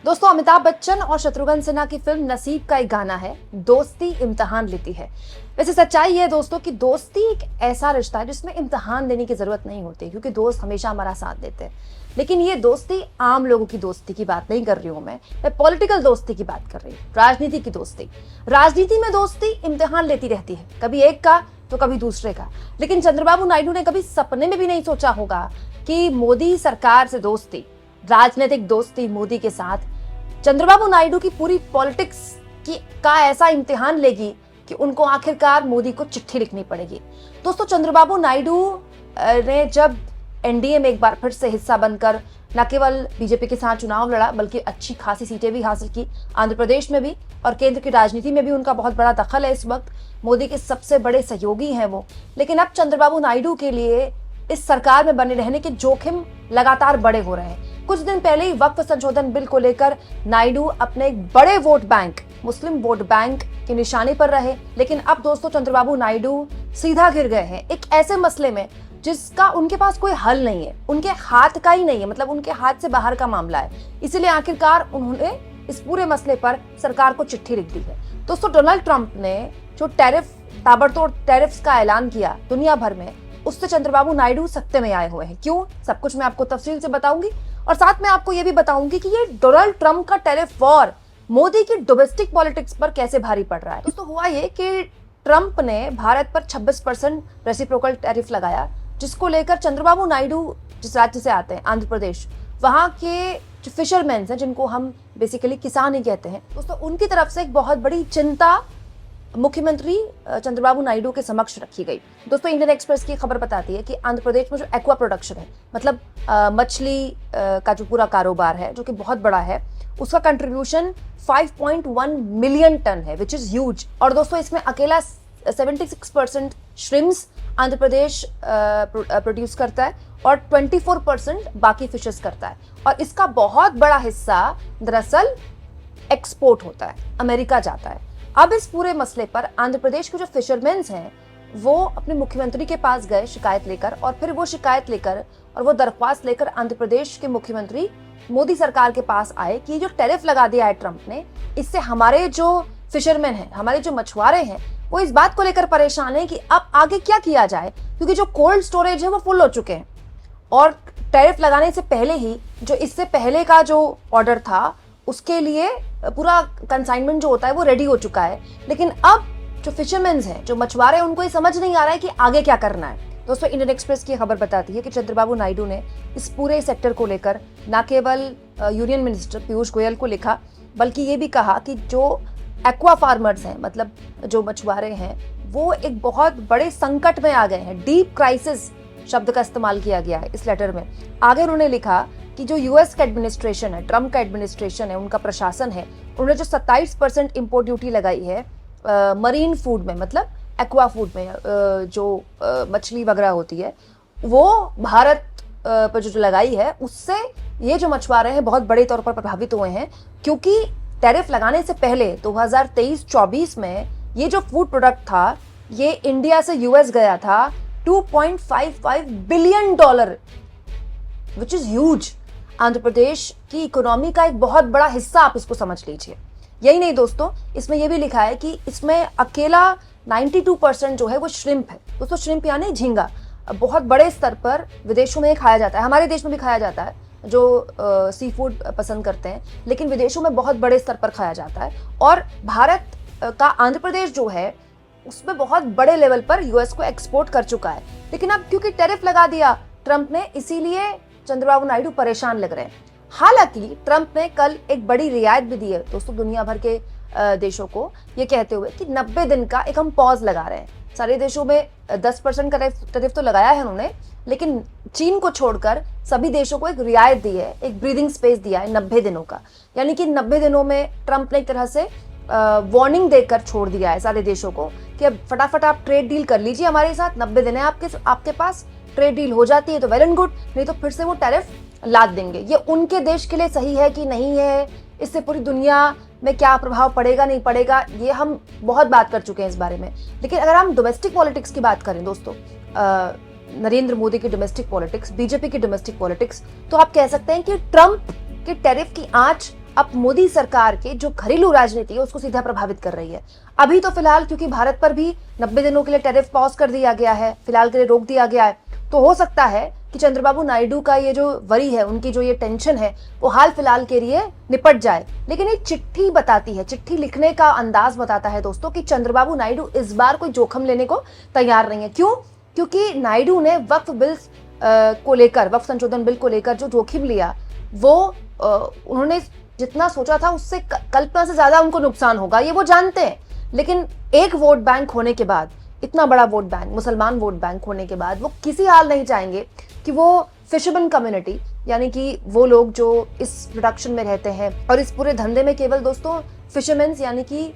दोस्तों, अमिताभ बच्चन और शत्रुघ्न सिन्हा की फिल्म नसीब का एक गाना है, दोस्ती इम्तिहान लेती है। वैसे सच्चाई है दोस्तों कि दोस्ती एक ऐसा रिश्ता है जिसमें इम्तिहान देने की जरूरत नहीं होती, क्योंकि दोस्त हमेशा हमारा साथ देते हैं। लेकिन ये दोस्ती आम लोगों की दोस्ती की बात नहीं कर रही हूं मैं पॉलिटिकल दोस्ती की बात कर रही हूँ, राजनीति की दोस्ती। राजनीति में दोस्ती इम्तिहान लेती रहती है, कभी एक का तो कभी दूसरे का। लेकिन चंद्रबाबू नायडू ने कभी सपने में भी नहीं सोचा होगा कि मोदी सरकार से दोस्ती, राजनीतिक दोस्ती मोदी के साथ चंद्रबाबू नायडू की पूरी पॉलिटिक्स की का ऐसा इम्तिहान लेगी कि उनको आखिरकार मोदी को चिट्ठी लिखनी पड़ेगी। दोस्तों, चंद्रबाबू नायडू ने जब एनडीए में एक बार फिर से हिस्सा बनकर न केवल बीजेपी के साथ चुनाव लड़ा, बल्कि अच्छी खासी सीटें भी हासिल की, आंध्र प्रदेश में भी और केंद्र की राजनीति में भी उनका बहुत बड़ा दखल है। इस वक्त मोदी के सबसे बड़े सहयोगी हैं वो। लेकिन अब चंद्रबाबू नायडू के लिए इस सरकार में बने रहने के जोखिम लगातार बड़े हो रहे हैं। कुछ दिन पहले ही वक्फ संशोधन बिल को लेकर नायडू अपने एक बड़े वोट बैंक, मुस्लिम वोट बैंक की निशाने पर रहे। लेकिन अब दोस्तों, चंद्रबाबू नायडू सीधा गिर गए हैं एक ऐसे मसले में जिसका उनके पास कोई हल नहीं है, उनके हाथ का ही नहीं है, मतलब उनके हाथ से बाहर का मामला है। इसीलिए आखिरकार उन्होंने इस पूरे मसले पर सरकार को चिट्ठी लिख दी है। दोस्तों, डोनाल्ड ट्रंप ने जो ताबड़तोड़ टैरिफ्स का ऐलान किया दुनिया भर में, उससे चंद्रबाबू नायडू सत्ते में आए हुए हैं। क्यों, सब कुछ मैं आपको तफसील से बताऊंगी और साथ में आपको यह भी बताऊंगी कि ये डोनाल्ड ट्रंप का टैरिफ वॉर मोदी की डोमेस्टिक पॉलिटिक्स पर कैसे भारी पड़ रहा है। दोस्तों, हुआ ये कि ट्रंप ने भारत पर 26% रेसिप्रोकल टैरिफ लगाया, जिसको लेकर चंद्रबाबू नायडू जिस राज्य से आते हैं, आंध्र प्रदेश, वहां के जो फिशरमैन हैं, जिनको हम बेसिकली किसान ही कहते हैं, दोस्तों उनकी तरफ से एक बहुत बड़ी चिंता मुख्यमंत्री चंद्रबाबू नायडू के समक्ष रखी गई। दोस्तों, इंडियन एक्सप्रेस की खबर बताती है कि आंध्र प्रदेश में जो एक्वा प्रोडक्शन है, मतलब मछली का जो पूरा कारोबार है, जो कि बहुत बड़ा है, उसका कंट्रीब्यूशन 5.1 मिलियन टन है, विच इज ह्यूज। और दोस्तों, इसमें अकेला 76% श्रिम्स आंध्र प्रदेश प्रोड्यूस करता है और 24% बाकी फिशेस करता है। और इसका बहुत बड़ा हिस्सा दरअसल एक्सपोर्ट होता है, अमेरिका जाता है। अब इस पूरे मसले पर आंध्र प्रदेश के जो फिशरमैन हैं वो अपने मुख्यमंत्री के पास गए शिकायत लेकर, और फिर वो शिकायत लेकर और वो दरख्वास्त लेकर आंध्र प्रदेश के मुख्यमंत्री मोदी सरकार के पास आए कि जो टैरिफ लगा दिया है ट्रंप ने, इससे हमारे जो फिशरमैन हैं, हमारे जो मछुआरे हैं, वो इस बात को लेकर परेशान है कि अब आगे क्या किया जाए, क्योंकि जो कोल्ड स्टोरेज है वो फुल हो चुके हैं और टैरिफ लगाने से पहले ही जो इससे पहले का जो ऑर्डर था उसके लिए पूरा कंसाइनमेंट जो होता है वो रेडी हो चुका है। लेकिन अब जो फिशरमैन्स हैं, जो मछुआरे हैं, उनको ये समझ नहीं आ रहा है कि आगे क्या करना है। दोस्तों, इंडियन एक्सप्रेस की खबर बताती है कि चंद्रबाबू नायडू ने इस पूरे सेक्टर को लेकर न केवल यूनियन मिनिस्टर पीयूष गोयल को लिखा, बल्कि ये भी कहा कि जो एक्वा फार्मर्स हैं, मतलब जो मछुआरे हैं, वो एक बहुत बड़े संकट में आ गए हैं। डीप क्राइसिस शब्द का इस्तेमाल किया गया है इस लेटर में। आगे उन्होंने लिखा कि जो यूएस का एडमिनिस्ट्रेशन है, ट्रम्प का एडमिनिस्ट्रेशन है, उनका प्रशासन है, उन्होंने जो 27% इम्पोर्ट ड्यूटी लगाई है मरीन फूड में, मतलब एक्वा फूड में, जो मछली वगैरह होती है, वो भारत पर जो लगाई है, उससे ये जो मछुआरे हैं बहुत बड़े तौर पर प्रभावित हुए हैं। क्योंकि टैरिफ लगाने से पहले 2023-24 में ये जो फूड प्रोडक्ट था, ये इंडिया से यूएस गया था $2.55 billion, which is huge. Andhra Pradesh की इकोनॉमी का एक बहुत बड़ा हिस्सा आप इसको समझ लीजिए। यही नहीं दोस्तों, इसमें यह भी लिखा है कि इसमें अकेला 92% जो है वो श्रिम्प है। दोस्तों, श्रिम्प यानी झींगा बहुत बड़े स्तर पर विदेशों में खाया जाता है, हमारे देश में भी खाया जाता है जो सी फूड पसंद करते हैं, लेकिन विदेशों में बहुत बड़े स्तर पर खाया जाता है। और भारत का आंध्र प्रदेश जो है उसमें बहुत बड़े लेवल पर यूएस को एक्सपोर्ट कर चुका है। लेकिन अब क्योंकि टैरिफ लगा दिया ट्रंप ने, इसीलिए चंद्रबाबू नायडू परेशान लग रहे हैं। हालांकि ट्रंप ने कल एक बड़ी रियायत भी दी है दोस्तों दुनिया भर के देशों को, ये कहते हुए कि 90 दिन का एक हम पॉज लगा रहे हैं। सारे देशों में 10% का टैरिफ तो लगाया है उन्होंने, लेकिन चीन को छोड़कर सभी देशों को एक रियायत दी है, एक ब्रीदिंग स्पेस दिया है 90 दिनों का। यानी कि 90 दिनों में ट्रंप ने एक तरह से वार्निंग देकर छोड़ दिया है सारे देशों को कि अब फटाफट आप ट्रेड डील कर लीजिए हमारे साथ, 90 दिन है आपके पास, ट्रेड डील हो जाती है तो वेल एंड गुड, नहीं तो फिर से वो टैरिफ लाद देंगे। ये उनके देश के लिए सही है कि नहीं है, इससे पूरी दुनिया में क्या प्रभाव पड़ेगा नहीं पड़ेगा, ये हम बहुत बात कर चुके हैं इस बारे में। लेकिन अगर हम डोमेस्टिक पॉलिटिक्स की बात करें दोस्तों, नरेंद्र मोदी की डोमेस्टिक पॉलिटिक्स, बीजेपी की डोमेस्टिक पॉलिटिक्स, तो आप कह सकते हैं कि ट्रंप के टैरिफ की आंच अब मोदी सरकार के जो घरेलू राजनीति है उसको सीधा प्रभावित कर रही है। अभी तो फिलहाल क्योंकि भारत पर भी 90 दिनों के लिए टैरिफ पॉज कर दिया गया है, फिलहाल के लिए रोक दिया गया है, तो हो सकता है कि चंद्रबाबू नायडू का ये जो वरी है, उनकी जो ये टेंशन है, वो हाल फिलहाल के लिए निपट जाए। लेकिन ये चिट्ठी बताती है, चिट्ठी लिखने का अंदाज बताता है दोस्तों कि चंद्रबाबू नायडू इस बार कोई जोखिम लेने को तैयार नहीं है। क्यों? क्योंकि नायडू ने वक्फ बिल को लेकर, वक्फ संशोधन बिल को लेकर जो जोखिम लिया, वो उन्होंने जितना सोचा था उससे कल्पना से ज्यादा उनको नुकसान होगा, ये वो जानते हैं। लेकिन एक वोट बैंक होने के बाद, इतना बड़ा वोट बैंक, मुसलमान वोट बैंक होने के बाद, वो किसी हाल नहीं चाहेंगे कि वो फिशरमैन कम्युनिटी, यानी कि वो लोग जो इस प्रोडक्शन में रहते हैं, और इस पूरे धंधे में केवल दोस्तों फिशरमैन यानी कि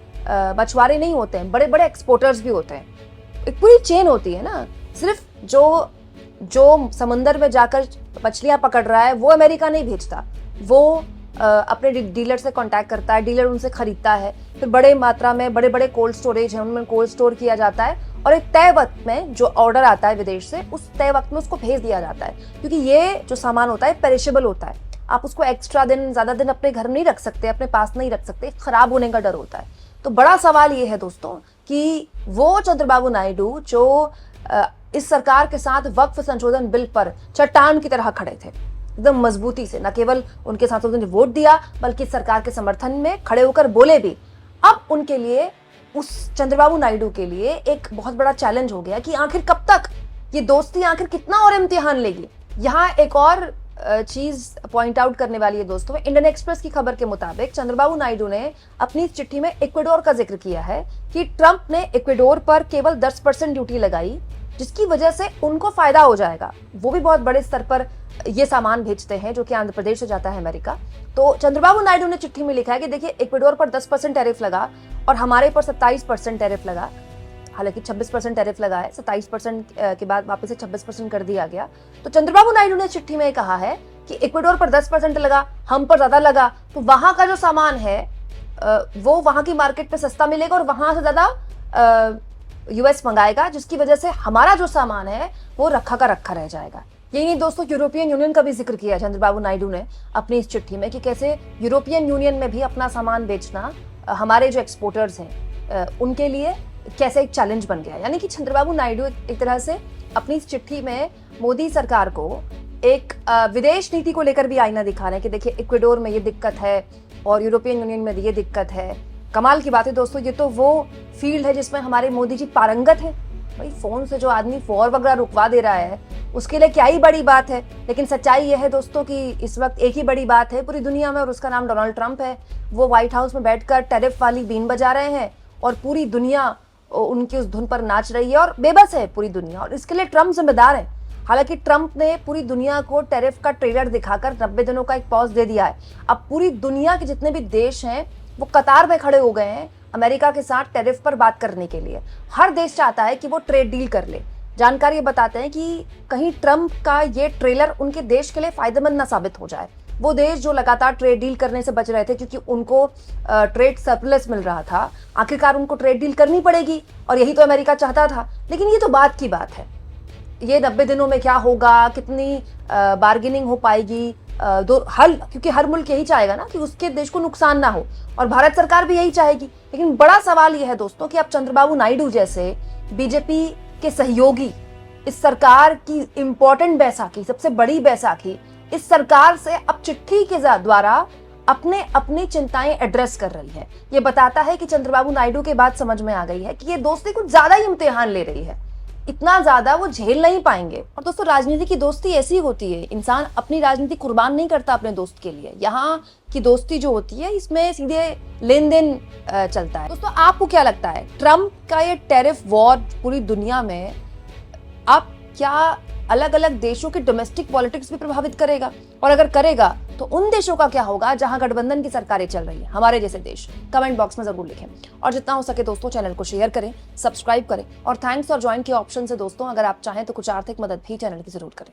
मछुआरे नहीं होते हैं, बड़े बड़े एक्सपोर्टर्स भी होते हैं। एक पूरी चेन होती है ना। सिर्फ जो समंदर में जाकर मछलियां पकड़ रहा है वो अमेरिका नहीं भेजता, वो अपने डीलर से कांटेक्ट करता है, डीलर उनसे खरीदता है, फिर बड़े मात्रा में बड़े बड़े कोल्ड स्टोरेज है, उनमें कोल्ड स्टोर किया जाता है, और एक तय वक्त में जो ऑर्डर आता है विदेश से, उस तय वक्त में उसको भेज दिया जाता है। क्योंकि ये जो सामान होता है पेरिशेबल होता है, आप उसको एक्स्ट्रा दिन, ज्यादा दिन अपने घर नहीं रख सकते, अपने पास नहीं रख सकते, खराब होने का डर होता है। तो बड़ा सवाल ये है दोस्तों कि वो चंद्रबाबू नायडू जो इस सरकार के साथ वक्फ संशोधन बिल पर चट्टान की तरह खड़े थे, एकदम मजबूती से, न केवल उनके साथ उन्होंने वोट दिया बल्कि सरकार के समर्थन में खड़े होकर बोले भी। अब उनके लिए, उस चंद्रबाबू नायडू के लिए एक बहुत बड़ा चैलेंज हो गया कि आखिर कब तक ये दोस्ती, आखिर कितना और इम्तिहान लेगी। यहाँ एक और चीज पॉइंट आउट करने वाली है दोस्तों। इंडियन एक्सप्रेस की खबर के मुताबिक चंद्रबाबू नायडू ने अपनी चिट्ठी में इक्वेडोर का जिक्र किया है कि ट्रंप ने इक्वेडोर पर केवल 10% ड्यूटी लगाई, जिसकी वजह से उनको फायदा हो जाएगा। वो भी बहुत बड़े स्तर पर ये सामान भेजते हैं जो कि आंध्र प्रदेश से जाता है अमेरिका। तो चंद्रबाबू नायडू ने चिट्ठी में लिखा है कि देखिए, इक्वेडोर पर 10% टैरिफ लगा और हमारे पर 27% टैरिफ लगा। हालांकि 26% टैरिफ लगा है, 27% के बाद वापस से 26% कर दिया गया। तो चंद्रबाबू नायडू ने चिट्ठी में कहा है कि इक्वेडोर पर 10% लगा, हम पर ज्यादा लगा, तो वहां का जो सामान है वो वहां की मार्केट पे सस्ता मिलेगा और वहां से ज्यादा यूएस मंगाएगा, जिसकी वजह से हमारा जो सामान है वो रखा का रखा रह जाएगा। यही नहीं दोस्तों, यूरोपियन यूनियन का भी जिक्र किया चंद्रबाबू नायडू ने अपनी इस चिट्ठी में कि कैसे यूरोपियन यूनियन में भी अपना सामान बेचना हमारे जो एक्सपोर्टर्स हैं उनके लिए कैसे एक चैलेंज बन गया। यानी कि चंद्रबाबू नायडू एक तरह से अपनी इस चिट्ठी में मोदी सरकार को एक विदेश नीति को लेकर भी आईना दिखा रहे हैं कि देखिए, इक्वेडोर में ये दिक्कत है और यूरोपियन यूनियन में ये दिक्कत है। कमाल की बात है दोस्तों, ये तो वो फील्ड है जिसमें हमारे मोदी जी पारंगत है। भाई, फोन से जो आदमी वॉर वगैरह रुकवा दे रहा है उसके लिए क्या ही बड़ी बात है। लेकिन सच्चाई यह है दोस्तों कि इस वक्त एक ही बड़ी बात है पूरी दुनिया में, और उसका नाम डोनाल्ड ट्रंप है। वो व्हाइट हाउस में बैठकर टैरिफ वाली बीन बजा रहे हैं और पूरी दुनिया उनकी उस धुन पर नाच रही है और बेबस है पूरी दुनिया, और इसके लिए ट्रंप जिम्मेदार है। हालांकि ट्रंप ने पूरी दुनिया को टैरिफ का ट्रेलर दिखाकर 90 दिनों का एक पॉज दे दिया है। अब पूरी दुनिया के जितने भी देश हैं वो कतार में खड़े हो गए हैं अमेरिका के साथ टैरिफ पर बात करने के लिए। हर देश चाहता है कि वो ट्रेड डील कर ले। जानकारी बताते हैं कि कहीं ट्रंप का ये ट्रेलर उनके देश के लिए फायदेमंद ना साबित हो जाए। वो देश जो लगातार ट्रेड डील करने से बच रहे थे क्योंकि उनको ट्रेड सरप्लस मिल रहा था, आखिरकार उनको ट्रेड डील करनी पड़ेगी, और यही तो अमेरिका चाहता था। लेकिन ये तो बात की बात है, ये 90 दिनों में क्या होगा, कितनी बार्गेनिंग हो पाएगी, क्योंकि हर मुल्क यही चाहेगा ना कि उसके देश को नुकसान ना हो, और भारत सरकार भी यही चाहेगी। लेकिन बड़ा सवाल यह है दोस्तों कि अब चंद्रबाबू नायडू जैसे बीजेपी के सहयोगी, इस सरकार की इंपॉर्टेंट बैसाखी, सबसे बड़ी बैसाखी, इस सरकार से अब चिट्ठी के द्वारा अपनी चिंताएं एड्रेस कर रही है। ये बताता है कि चंद्रबाबू नायडू के बाद समझ में आ गई है कि ये दोस्ती कुछ ज्यादा ही इम्तिहान ले रही है, इतना ज्यादा वो झेल नहीं पाएंगे। और दोस्तों, राजनीति की दोस्ती ऐसी होती है, इंसान अपनी राजनीति कुर्बान नहीं करता अपने दोस्त के लिए। यहाँ की दोस्ती जो होती है इसमें सीधे लेन देन चलता है। दोस्तों, आपको क्या लगता है, ट्रंप का ये टैरिफ वॉर पूरी दुनिया में अब क्या अलग अलग देशों की डोमेस्टिक पॉलिटिक्स भी प्रभावित करेगा? और अगर करेगा तो उन देशों का क्या होगा जहां गठबंधन की सरकारें चल रही है, हमारे जैसे देश? कमेंट बॉक्स में जरूर लिखें, और जितना हो सके दोस्तों चैनल को शेयर करें, सब्सक्राइब करें, और थैंक्स और ज्वाइन के ऑप्शन से दोस्तों अगर आप चाहें तो कुछ आर्थिक मदद भी चैनल की जरूर करें।